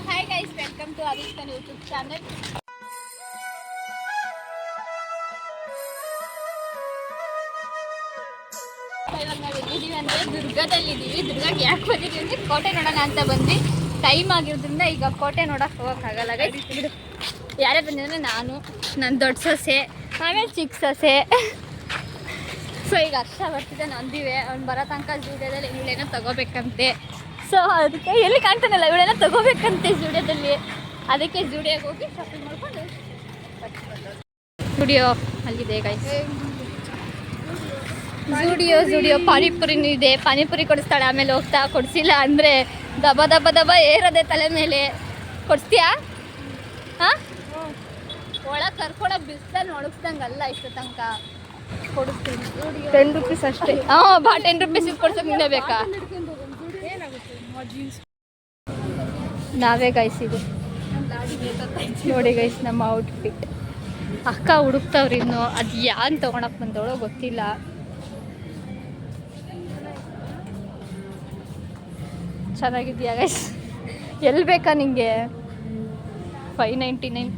Hi guys, welcome to ಅವಿಸ್ಕನ್ YouTube channel. ಇವಾಗ ನಾವು ಎಲ್ಲಿದ್ದೀವಿ ಅಂದರೆ ದುರ್ಗದಲ್ಲಿದ್ದೀವಿ. ದುರ್ಗಕ್ಕೆ ಯಾಕೆ ಬಂದಿದ್ದೀವಿ ಅಂದರೆ ಕೋಟೆ ನೋಡೋಣ ಅಂತ ಬಂದ್ವಿ. ಟೈಮ್ ಆಗಿರೋದ್ರಿಂದ ಈಗ ಕೋಟೆ ನೋಡೋಕೆ ಹೋಗೋಕ್ಕಾಗಲ್ಲ ಗೈಸ್. ಬಿಡು, ಯಾರೇ ಬಂದಿದ್ರೆ ನಾನು, ನನ್ನ ದೊಡ್ಡ ಸೊಸೆ, ಆಮೇಲೆ ಚಿಕ್ಕ ಸೊಸೆ. ಸೊ ಈಗ ಹರ್ಷ ಬರ್ತಿದ್ದೆ, ನಂದಿವೆ ಅವ್ನು ಬರೋ ತನಕ ಜೂಡಿಯೋದಲ್ಲಿ ಇವಳೇನೋ ತಗೋಬೇಕಂತೆ. ಸೊ ಅದಕ್ಕೆ ಎಲ್ಲಿ ಕಾಣ್ತಾನಲ್ಲ, ಇವಳೇನೋ ತಗೋಬೇಕಂತೆ ಜೂಡಿಯೋದಲ್ಲಿ. ಅದಕ್ಕೆ ಜೂಡಿಯೋಗೆ ಹೋಗಿ ಶಾಪಿಂಗ್ ಮಾಡ್ಕೊಂಡು ಜೂಡಿಯೋ ಅಲ್ಲಿದೆ ಗೈಸ್. ಜೂಡಿಯೋ ಪಾನಿಪುರಿನೂ ಇದೆ. ಪಾನಿಪುರಿ ಕೊಡಿಸ್ತಾಳೆ, ಆಮೇಲೆ ಹೋಗ್ತಾ ಕೊಡಿಸಿಲ್ಲ ಅಂದರೆ ದಬ ದಬ ದಬ ಏರದೆ ತಲೆ ಮೇಲೆ. ಕೊಡಿಸ್ತೀಯಾ? ಹಾಂ, ಒಳಗೆ ಕರ್ಕೊಳಕ್ಕೆ ಬಿಸ್ಲಲ್ಲಿ ಒಣಗಿಸ್ದಂಗಲ್ಲ ಇಷ್ಟು ತನಕ ಕೊಡಿಸ್ತೀನಿ. 10 ರೂಪೀಸ್ ಅಷ್ಟೇ. ಹಾಂ ಬಾ, 10 ರೂಪೀಸ್ ಕೊಡ್ಸೋಕೆ ನೀನೇ ಬೇಕಾ? ನಾವೇ ಗೈಸ್ ಇದು ನೋಡಿ ಗೈಸ್ ನಮ್ಮ ಔಟ್ಫಿಟ್. ಅಕ್ಕ ಹುಡುಕ್ತವ್ರು ಇನ್ನು, ಅದು ಯಾನ್ ತೊಗೊಳಕ್ಕೆ ಬಂದವಳೋ ಗೊತ್ತಿಲ್ಲ. ಚೆನ್ನಾಗಿದ್ಯಾ ಗೈಸ್? ಎಲ್ಲಿ ಬೇಕಾ ನಿಂಗೆ? 599.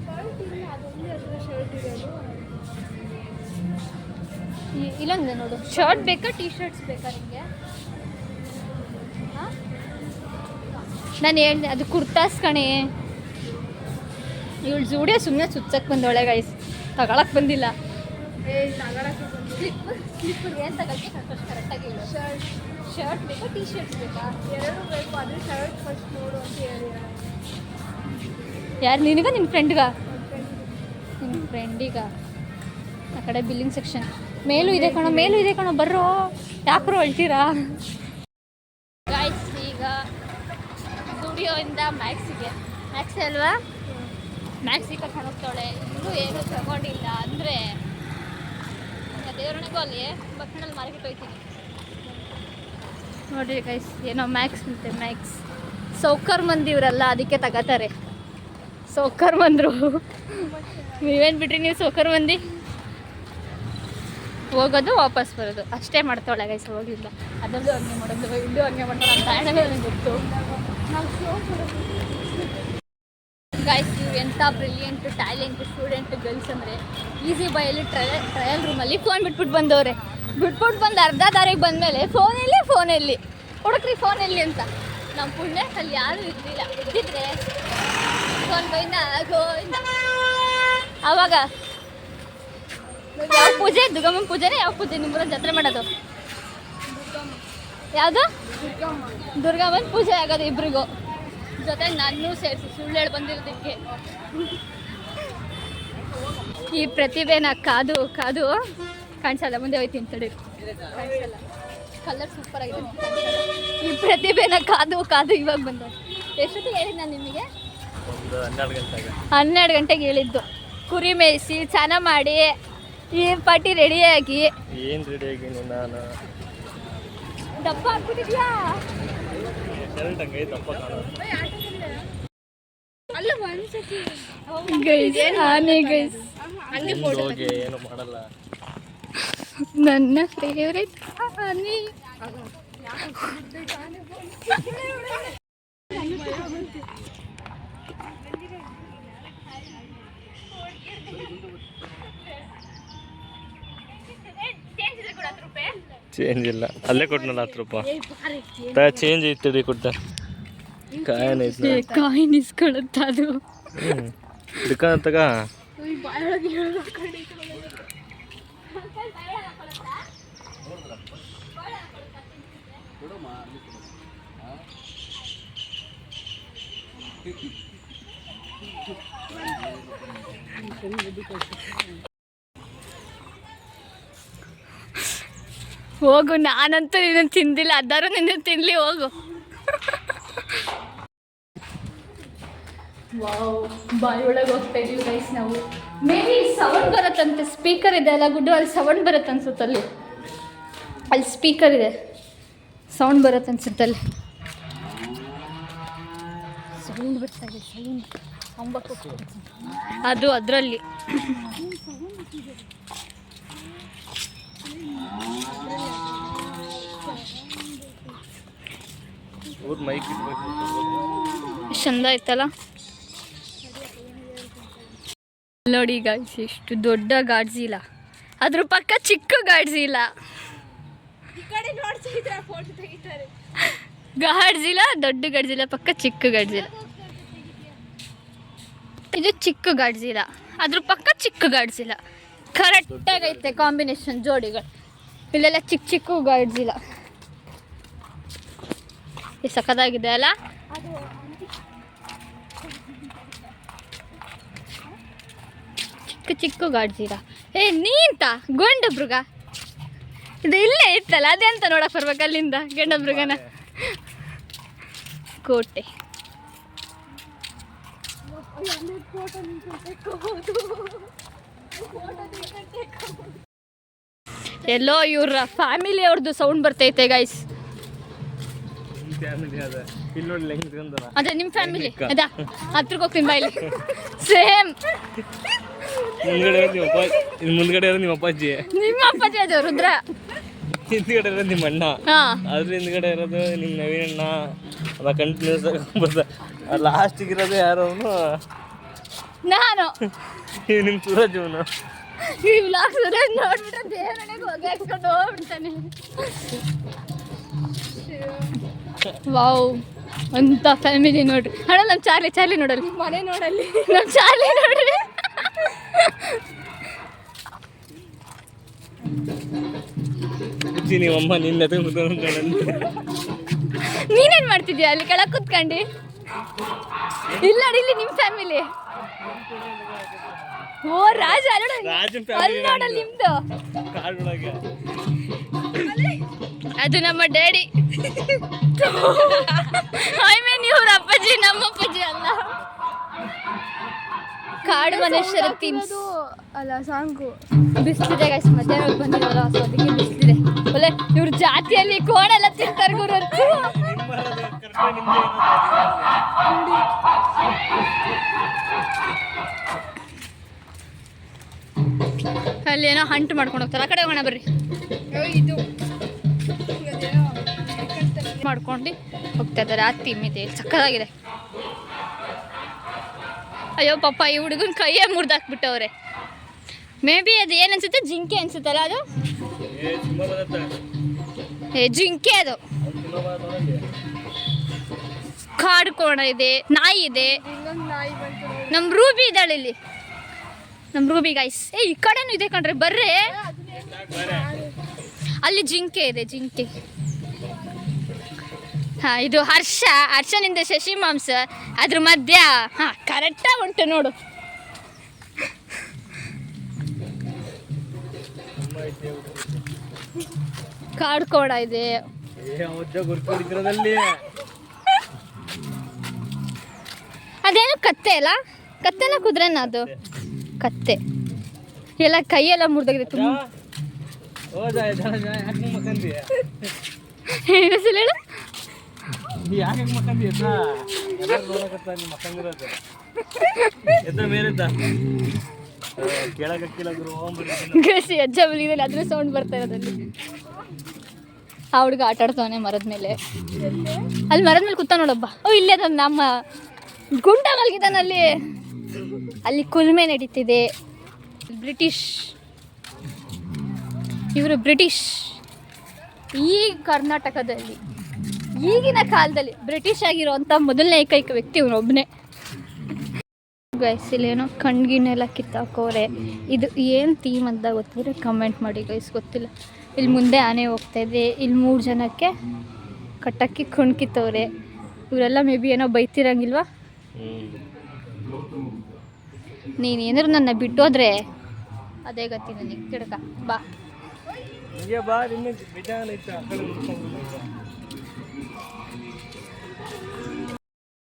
ಇಲ್ಲೊಂದು ನೋಡು, ಶರ್ಟ್ ಬೇಕಾ ಟೀ ಶರ್ಟ್ಸ್ ಬೇಕಾ ನಿಮಗೆ? ನಾನು ಹೇಳಿದೆ ಅದು ಕುರ್ತಾಸ್ ಕಣೆ. ಇವಳು ಜೂಡಿಯೋ ಸುಮ್ಮನೆ ಸುಚ್ಚಕ್ಕೆ ಬಂದವಳೆ ಗೈಸ್, ತಗೊಳಕ್ಕೆ ಬಂದಿಲ್ಲ. ಸ್ಲಿಪ್ಪರ್ ಏನು ತಗೊಳ್ತೀವಿ ಕರೆಕ್ಟಾಗಿ ಹೇಳು. ಶರ್ಟ್ ಬೇಕಾ ಟೀ ಶರ್ಟ್ಸ್ ಬೇಕಾ? ಎರಡು ಬೇಕು. ಆದರೆ ಶರ್ಟ್ ಫಸ್ಟ್ ನೋಡು ಅಂತ ಹೇಳಿ. ಯಾರು, ನಿನಗ ನಿನ್ನ ಫ್ರೆಂಡ್ಗ? ನಿನ್ನ ಫ್ರೆಂಡಿಗ. ಆ ಕಡೆ ಬಿಲ್ಲಿಂಗ್ ಸೆಕ್ಷನ್ ಮೇಲೂ ಇದೆ ಕಣೋ, ಬರ್ರೋ, ಯಾಕ್ರೋ ಹೇಳ್ತೀರಾ ಗೈಸ್? ಈಗ ಸ್ಟುಡಿಯೋಯಿಂದ ಮ್ಯಾಕ್ಸಿಗೆ, ಮ್ಯಾಕ್ಸಿ ಅಲ್ವಾ, ಮ್ಯಾಕ್ಸಿಗೆ ಕರ್ಕೊಂಡು ಹೋಗ್ತಾಳೆ. ಇನ್ನೂ ಏನೂ ತಗೊಂಡಿಲ್ಲ ಅಂದರೆ ದೇವರಣೆಗೂ ಅಲ್ಲಿ ಬಕ್ಕಣಲ್ಲಿ ಮಾರ್ಕೆಟ್ ಹೋಗ್ತೀನಿ ನೋಡಿರಿ ಗೈಸ್. ಏನೋ ಮ್ಯಾಕ್ಸ್ ಅಂತೆ, ಮ್ಯಾಕ್ಸ್. ಸೌಕರ್ ಮಂದಿ ಇವರಲ್ಲ, ಅದಕ್ಕೆ ತಗೋತಾರೆ. ಸೌಕರ್ ಮಂದರು ನೀವೇನು ಬಿಡ್ರಿ, ನೀವು ಸೌಕರ್ ಮಂದಿ. ಹೋಗೋದು ವಾಪಸ್ ಬರೋದು ಅಷ್ಟೇ ಮಾಡ್ತಾಳೆ ಗೈಸ್, ಹೋಗಿಲ್ಲ. ಅದರಲ್ಲೂ ಹಂಗೆ ಮಾಡೋದು, ಇಲ್ಲೂ ಹಂಗೆ ಮಾಡ್ತಾಳೆ ಅಂತ ನನಗೆ ಗೊತ್ತು. ಗೈಸ್, ಇವ್ರು ಎಂಥ ಬ್ರಿಲಿಯಂಟ್ ಟ್ಯಾಲೆಂಟ್ ಸ್ಟೂಡೆಂಟ್ ಗರ್ಲ್ಸ್ ಅಂದರೆ, ಈಸಿ ಬೈಯಲ್ಲಿ ಟ್ರಯಲ್ ರೂಮಲ್ಲಿ ಫೋನ್ ಬಿಟ್ಬಿಟ್ಟು ಬಂದವ್ರೆ. ಬಿಟ್ಬಿಟ್ಟು ಬಂದು ಅರ್ಧ ದಾರಿಗೆ ಬಂದಮೇಲೆ ಫೋನಲ್ಲಿ ಹುಡುಕ್ರಿ ಫೋನಲ್ಲಿ ಅಂತ. ನಮ್ಮ ಪುಣ್ಯಕ್ಕಲ್ಲಿ ಯಾರೂ ಇರಲಿಲ್ಲ. ಇದ್ದಿದ್ರೆ ಫೋನ್ ಗೋಯಿಂದ. ಆವಾಗ ಯಾವ ಪೂಜೆ? ದುರ್ಗಮ್ಮನ ಪೂಜೆನೇ. ಯಾವ ಪೂಜೆ ನಿಮ್ಮೂರ ಜಾತ್ರೆ ಮಾಡೋದು? ಯಾವುದು? ದುರ್ಗಮ್ಮನ ಪೂಜೆ ಆಗೋದು ಇಬ್ರಿಗೂ. ಜೊತೆಗೆ ನನ್ನೂ ಸೇರಿಸಿ ಸುಳ್ಳು ಹೇಳಿ ಬಂದಿರೋದಕ್ಕೆ. ಈ ಪ್ರತಿಭೆನ ಕಾದು ಕಾಣಿಸಲ್ಲ, ಮುಂದೆ ಹೋಯ್ತೀನಿ ತಡಿ, ಕಾಣಿಸಲ್ಲ. ಕಲರ್ ಸೂಪರ್ ಆಗಿದೆ. ಈ ಪ್ರತಿಭೆನ ಕಾದು ಇವಾಗ ಬಂದ. ಎಷ್ಟೊತ್ತಿಗೆ ಹೇಳಿದ್ದು ನಾನು ನಿಮಗೆ? 12 ಗಂಟೆಗೆ ಹೇಳಿದ್ದು. ಕುರಿ ಮೇಯಿಸಿ ಸ್ನಾನ ಮಾಡಿ ಈ ಪಾರ್ಟಿ ರೆಡಿಯಾಗಿ. ಏನು ರೆಡಿಯಾಗಿ? ನಾನು ದಪ್ಪ ಹಾಕ್ಬಿಟ್ಟಿದ್ಯಾ? ಅಲ್ಲ ಒಂದ್ಸತಿ ಗೈಸ್, ಏನು ಮಾಡಲ್ಲ. ನನ್ನ ಫೇವ್ರೆಟ್ ಆನೆ. ಚೇಂಜ್ ಇಲ್ಲ, ಅಲ್ಲೇ ಕೊಟ್ಟನಲ್ಲ 10 ರೂಪಾಯಿ. ಚೇಂಜ್ ಐತಿ ಕೊಟ್ಟ ಕಾಯಿನ್ ಇಸ್ಕೊಳುತ್ತ ಅದು. ತಗ ಹೋಗು, ನಾನಂತೂ ನಿನ್ನ ತಿಂದಿಲ್ಲ, ಅದಾರು ನಿನ್ನ ತಿನ್ಲಿ, ಹೋಗು. ವಾವ್, ಬಾಯಿ ಒಳಗೆ ಹೋಗ್ತಾ ಇದೀವಿ ಗೈಸ್ ನಾವು. ಮೇಬಿ ಸೌಂಡ್ ಬರುತ್ತಂತೆ, ಸ್ಪೀಕರ್ ಇದೆ ಅಲ್ಲ ಗುಡ್ಡು, ಅಲ್ಲಿ ಸೌಂಡ್ ಬರುತ್ತೆ ಅನ್ಸುತ್ತಲ್ಲಿ. ಅಲ್ಲಿ ಸ್ಪೀಕರ್ ಇದೆ, ಸೌಂಡ್ ಬರುತ್ತೆ ಅನ್ಸುತ್ತಲ್ಲಿ. ಸೌಂಡ್ ಬರ್ತಾ ಇದೆ, ಸೌಂಡ್ ಅದು ಅದರಲ್ಲಿ. ಮೈಕ್ ಎಷ್ಟು ಚಂದ ಆಯ್ತಲ್ಲ ನೋಡಿ ಗಾಡ್ಸ್, ಎಷ್ಟು ದೊಡ್ಡ ಗಾಡ್ಸಿಲ್ಲ, ಅದ್ರ ಪಕ್ಕ ಚಿಕ್ಕ ಗಾಡ್ಸಿಲ್ಲ. ಈ ಕಡೆ ನೋಡ್ತಿದ್ರೆ ಫೋಟೋ ತೆಗಿತಾರೆ. ಗಾಡ್ಸಿಲ್ಲ, ದೊಡ್ಡ ಗಾಡ್ಸಿಲ್ಲ, ಪಕ್ಕ ಚಿಕ್ಕ ಗಾಡ್ಸಿಲ್ಲ. ಇದು ಚಿಕ್ಕ ಗಾಡ್ಸಿಲ್ಲ, ಅದ್ರ ಪಕ್ಕ ಚಿಕ್ಕ ಗಾಡ್ಸಿಲ್ಲ. ಕರೆಕ್ಟಾಗೈತೆ ಕಾಂಬಿನೇಷನ್ ಜೋಡಿಗಳು. ಇಲ್ಲೆಲ್ಲ ಚಿಕ್ಕ ಚಿಕ್ಕ ಗಾಡ್ಸಿಲ್ಲ. ಇದು ಸಖತ್ತಾಗಿದೆ ಅಲ್ಲ. ಚಿಕ್ಕ ಚಿಕ್ಕ ಗಾಡ್ಸಿಲ್ಲ. ನೀಂತ ಗೊಂಡಬ್ರುಗ ಇದು ಇಲ್ಲೇ ಇತ್ತಲ್ಲ, ಅದೆಂತ ನೋಡಕ್ ಬರ್ಬೇಕು ಅಲ್ಲಿಂದ ಗಂಡಬ್ರುಗನ. ಕೋಟೆ ಎಲ್ಲೋ ಇವ್ರ ಫ್ಯಾಮಿಲಿ ಅವ್ರದ್ದು ಸೌಂಡ್ ಬರ್ತೈತೆ ಗೈಸ್. ಅದೇ ನಿಮ್ಮ ಫ್ಯಾಮಿಲಿ ಅದಾ, ಹತ್ರಕ್ಕೆ ಹೋಗ್ತೀನಿ ಬಾಯ್ಲಿ. ಸೇಮ್ ಮುಂದ್ಗಡೆ ನಿಮ್ಮ ಅಪ್ಪಾಜಿ, ನಿಮ್ಮ ಅಪ್ಪಾಜಿ ಅದು ರುದ್ರ. ಹಿಂದ್ಗಡೆ ಇರೋದು ನಿಮ್ಮ ಅಣ್ಣ, ಹಾಂ ಅದ್ರ ಹಿಂದ್ಗಡೆ ಇರೋದು ನಿಮ್ಮ ನವೀನ್ ಅಣ್ಣ. ಅದ ಕಂಟಿನ್ಯೂಸ್ ಆಗಿ ಲಾಸ್ಟಿಗೆ ಇರೋದು ಯಾರು ಅವನು? ನಾನು. ನಿಮ್ಮ ಸೂರಜ್ ಅವನು. ಈ ವ್ಲಾಗ್ ಸುರೇಶ್ ನೋಡ್ಬಿಟ್ರೆ ದೇವರನೆಗೆ ಹೋಗಿ ಹಾಕ್ಸ್ಕೊಂಡು ಹೋಗ್ಬಿಡ್ತಾನೆ. ವಾವ್, ಅಂತ ಫ್ಯಾಮಿಲಿ ನೋಡ್ರಿ. ಅಣ್ಣ ನಮ್ಮ ಚಾರ್ಲಿ ನೋಡಲ್ಲಿ, ಮನೆ ನೋಡಲ್ಲಿ, ನಮ್ಮ ಚಾರ್ಲಿ ನೋಡ್ರಿ. ನಿಮ್ಮಮ್ಮ ನಿನ್ನ ನೀನೇನ್ ಮಾಡ್ತಿದ್ಯಾ ಅಲ್ಲಿ ಕೆಳಗೆ ಕುತ್ಕೊಂಡು? ಇಲ್ಲ ನೋಡಿ, ಇಲ್ಲಿ ನಿಮ್ಮ ಫ್ಯಾಮಿಲಿ. ಓ ರಾಜ, ಅಲ್ಲಿ ನೋಡಲ್ಲಿ ನಿಮ್ದು. ಅದು ನಮ್ಮ ಡ್ಯಾಡಿ. ಐ ಮೀನ್ ಇವ್ರ ಅಪ್ಪಾಜಿ, ನಮ್ಮ ಅಪ್ಪಾಜಿ ಅಲ್ಲ. ಕಾಡು ಮನುಷ್ಯರ ತಿನ್ಸು ಅಲ್ಲ ಸಾಂಗು. ಬಿಸ್ಲಿದೆ ಗೈಸ್, ಮಧ್ಯಾಹ್ನ ಬಂದಿರೋಲ್ಲ, ಸೊ ಅದಕ್ಕೆ ಬಿಸ್ಲಿದೆ. ಒಳ್ಳೆ ಇವ್ರ ಜಾತಿಯಲ್ಲಿ ಕೋಡೆಲ್ಲ ತಿಂತಾರೆ ಗುರಂತು. ಅಲ್ಲಿ ಏನೋ ಹಂಟ್ ಮಾಡ್ಕೊಂಡು ಹೋಗ್ತಾರೆ. ಆ ಕಡೆ ಹೋಗೋಣ ಬರ್ರಿ. ಇದು ಮಾಡ್ಕೊಂಡು ಹೋಗ್ತಾ ಇದ್ದಾರೆ. ಆ ತಿಮ್ಮಿದೆ, ಸಕ್ಕತ್ತಾಗಿದೆ. ಅಯ್ಯೋ ಪಾಪ, ಈ ಹುಡುಗನ ಕೈಯೇ ಮುರಿದಾಕ್ಬಿಟ್ಟವ್ರೆ. ಮೇ ಬಿ ಅದು ಏನು ಅನ್ಸುತ್ತೆ, ಜಿಂಕೆ ಅನ್ಸುತ್ತಲ್ಲ ಅದು. ಜಿಂಕೆ ಅದು. ಕಾಡು ಕೋಣ ಇದೆ, ನಾಯಿ ಇದೆ. ಇನ್ನೊಂದು ನಾಯಿ ಬಂತು ನೋಡಿ. ನಮ್ಮ ರೂಬಿ ಇದ್ದಾಳೆ ಇಲ್ಲಿ, ನಮ್ಮ ರೂಬಿ ಗೈಸ್. ಈ ಕಡೆನೂ ಇದೆ ಕಣ್ರಿ, ಬರ್ರಿ. ಅಲ್ಲಿ ಜಿಂಕೆ ಇದೆ, ಜಿಂಕೆ. ಹಾಂ, ಇದು ಹರ್ಷನಿಂದ ಶಶಿ ಮಾಂಸ, ಅದ್ರ ಮಧ್ಯ. ಹಾಂ, ಕರೆಕ್ಟಾಗಿ ಉಂಟು ನೋಡು. ಕಾಡು ಕೋಣ ಇದೆ. ಅದೇನು ಕತ್ತೆ ಅಲ್ಲ, ಕತ್ತೆನ ಕುದುರೆನ ಅದು? ಕತ್ತೆ. ಎಲ್ಲ ಕೈಯೆಲ್ಲ ಮುರಿದಾಗಿದೆ ತುಂಬ. ಏನು ಹೇಳು? ಗಸಿ ಅಜ್ಜ ಬಲಿದಲ್ಲಿ ಅದ್ರ ಸೌಂಡ್ ಬರ್ತಾ ಇರೋದಲ್ಲಿ. ಆ ಹುಡುಗ ಆಟ ಆಡ್ತಾವನೆ ಮರದ ಮೇಲೆ. ಅಲ್ಲಿ ಮರದ ಮೇಲೆ ಕೂತ ನೋಡಬ್ಬ. ಓ, ಇಲ್ಲೇ ಅದ ನಮ್ಮ ಗುಂಡ ಮಲಗಿದಾನಲ್ಲಿ. ಅಲ್ಲಿ ಕುಲ್ಮೆ ನಡೀತಿದೆ. ಬ್ರಿಟಿಷ್, ಇವರು ಬ್ರಿಟಿಷ್. ಈ ಕರ್ನಾಟಕದಲ್ಲಿ ಈಗಿನ ಕಾಲದಲ್ಲಿ ಬ್ರಿಟಿಷ್ ಆಗಿರುವಂಥ ಮೊದಲನೇ ಏಕೈಕ ವ್ಯಕ್ತಿ ಇವನೊಬ್ಬನೇ. ಗೈಸ್, ಇಲ್ಲೇನೋ ಕಣ್ಗಿನೆಲ್ಲ ಕಿತ್ತಾಕೋರೆ. ಇದು ಏನು ಥೀಮ್ ಅಂತ ಗೊತ್ತಿದ್ರೆ ಕಮೆಂಟ್ ಮಾಡಿ ಗೈಸ್, ಗೊತ್ತಿಲ್ಲ. ಇಲ್ಲಿ ಮುಂದೆ ಆನೆ ಹೋಗ್ತಾ ಇದೆ. ಇಲ್ಲಿ 3 ಜನಕ್ಕೆ ಕಟ್ಟಕ್ಕೆ ಕಣ್ ಕಿತ್ತವ್ರೆ. ಇವರೆಲ್ಲ ಮೇ ಬಿ ಏನೋ ಬೈತಿರಂಗಿಲ್ವಾ? ನೀನೇನಾದ್ರು ನನ್ನ ಬಿಟ್ಟೋದ್ರೆ ಅದೇ ಗತಿ ನನಗೆ. ತಿಡ್ಕ ಬಾ.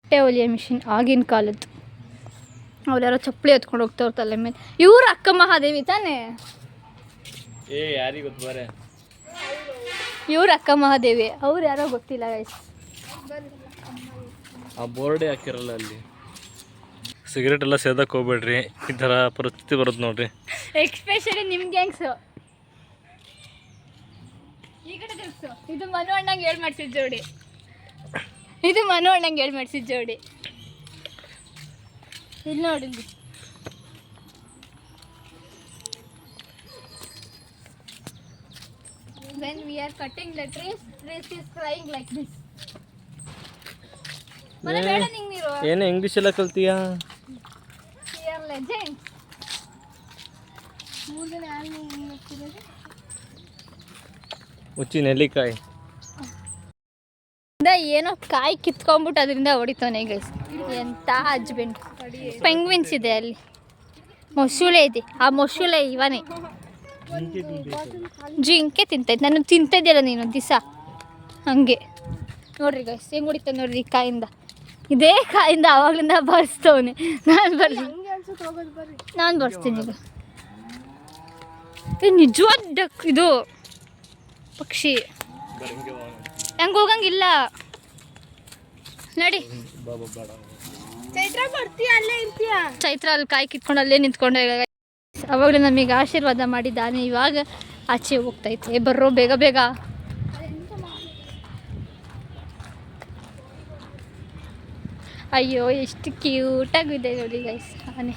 ಬಟ್ಟೆ ಹೊಲಿಯೋ ಮಿಷಿನ್ ಆಗಿನ ಕಾಲದ್ದು. ಅವ್ರು ಯಾರೋ ಚಪ್ಪಲಿ ಎತ್ಕೊಂಡು ಹೋಗ್ತಾವ್ರ ತಲೆ ಮೇಲೆ. ಇವ್ರು ಅಕ್ಕ ಮಹಾದೇವಿ ತಾನೇ? ಇವ್ರು ಅಕ್ಕ ಮಹಾದೇವಿ, ಅವ್ರು ಯಾರೋ ಗೊತ್ತಿಲ್ಲ ಗೈಸ್. ಆ ಬೋರ್ಡೇ ಹಾಕಿರಲ್ಲ ಅಲ್ಲಿ. ಸಿಗರೇಟ್ ಎಲ್ಲ ಸೇದಕ್ಕೆ ಹೋಗ್ಬೇಡ್ರಿ, ಈ ಥರ ಪರಿಸ್ಥಿತಿ ಬರುತ್ತೆ ನೋಡ್ರಿ. ಎಕ್ಸ್ಪೆಷಲಿ ನಿಮ್ಮ ಗ್ಯಾಂಗ್ಸು. ಈ ಕಡೆ ತಿರ್ಸು. ಇದು ಮನು ಅಣ್ಣಂಗೆ ಹೇಳಿ ಮಾಡಿಸಿದ ಜೋಡಿ. ಇದು ಮನು ಅಣ್ಣಂಗೆ ಹೇಳಿ ಮಾಡಿಸಿದ ಜೋಡಿ. ಇಲ್ಲಿ ನೋಡಿ ಇಲ್ಲಿ. When we are cutting the trees is crying like this. ಮನೆ ಬೇಡ ನಿಂಗೆ ನೀರು. ಏನು ಇಂಗ್ಲೀಷ್ ಎಲ್ಲ ಕಲ್ತೀಯಾ? Here legend. 3 ದಿನ ಆದ್ಮೇಲೆ ಏನು ಮಾಡ್ತಿರೋದು? ಹುಚ್ಚಿ ನೆಲ್ಲಿಕಾಯಿ ಏನೋ ಕಾಯಿ ಕಿತ್ಕೊಂಡ್ಬಿಟ್ಟು ಅದರಿಂದ ಹೊಡಿತಾನೆ ಗೈಸ್. ಎಂತ ಹಸ್ಬೆಂಡ್. ಪೆಂಗ್ವಿನ್ಸ್ ಇದೆ ಅಲ್ಲಿ, ಮೊಸಳೆ ಇದೆ, ಆ ಮೊಸಳೆ ಇವನೇ. ಜಿಂಕೆ ತಿಂತೈತೆ, ನಾನು ತಿಂತಿದ್ಯಲ್ಲ ನೀನು ದಿವಸ ಹಂಗೆ. ನೋಡ್ರಿ ಗೈಸ್ ಹೆಂಗೆ ಹೊಡಿತಾನೆ ನೋಡ್ರಿ ಈ ಕಾಯಿಂದ. ಇದೇ ಕಾಯಿಂದ ಆವಾಗಲಿಂದ ಬರ್ಸ್ತವನೆ. ನಾನು ಬರ್ಸ್ತೀನಿ ಈಗ. ನಿಜವಾದ ಇದು ಪಕ್ಷಿ ಹೆಂಗೆ ಹೋಗಂಗಿಲ್ಲ ನೋಡಿ. ಚೈತ್ರ ಬರ್ತೀಯ ಅಲ್ಲೇ ಇರ್ತೀಯ? ಚೈತ್ರ ಅಲ್ಲಿ ಕಾಯಿ ಕಿತ್ಕೊಂಡು ಅಲ್ಲೇ ನಿಂತ್ಕೊಂಡೆ. ಅವಾಗಲೇ ನಮಗೆ ಆಶೀರ್ವಾದ ಮಾಡಿದ್ದಾನೆ. ಇವಾಗ ಆಚೆ ಹೋಗ್ತೈತೆ, ಬರ್ರೋ ಬೇಗ ಬೇಗ. ಅಯ್ಯೋ ಎಷ್ಟು ಕ್ಯೂಟಾಗಿದೆ ನೋಡಿ ಗೈಸ್ ಆನೆ.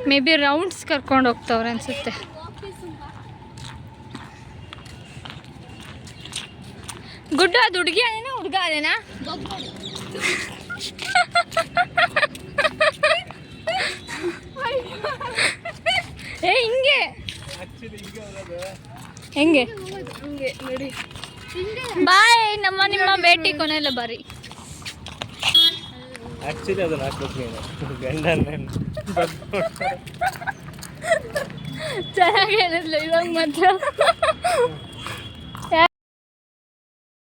ಮೇ ಬಿ ರೌಂಡ್ಸ್ ಕರ್ಕೊಂಡು ಹೋಗ್ತವ್ರೆ ಅನ್ಸುತ್ತೆ. ಗುಡ್ಡು ಅದು ಹುಡುಗಿ ಅದೇನಾ ಹುಡುಗ ಅದೇನಾ? ಏ ಹಿಂಗೆ ಹೆಂಗೆ ನೋಡಿ ಬಾಯ್. ನಿಮ್ಮ ಭೇಟಿ ಕೊನೆಲ್ಲ ಬಾರಿ. ಆ್ಯಕ್ಚುಲಿ ಅದನ್ನ ಹಾಕ್ಬೇಕು ನೀನು ಗಂಡನ ಚೆನ್ನಾಗಿ ಹೇಳಿದ್ಲು ಇವಾಗ ಮಾತ್ರ.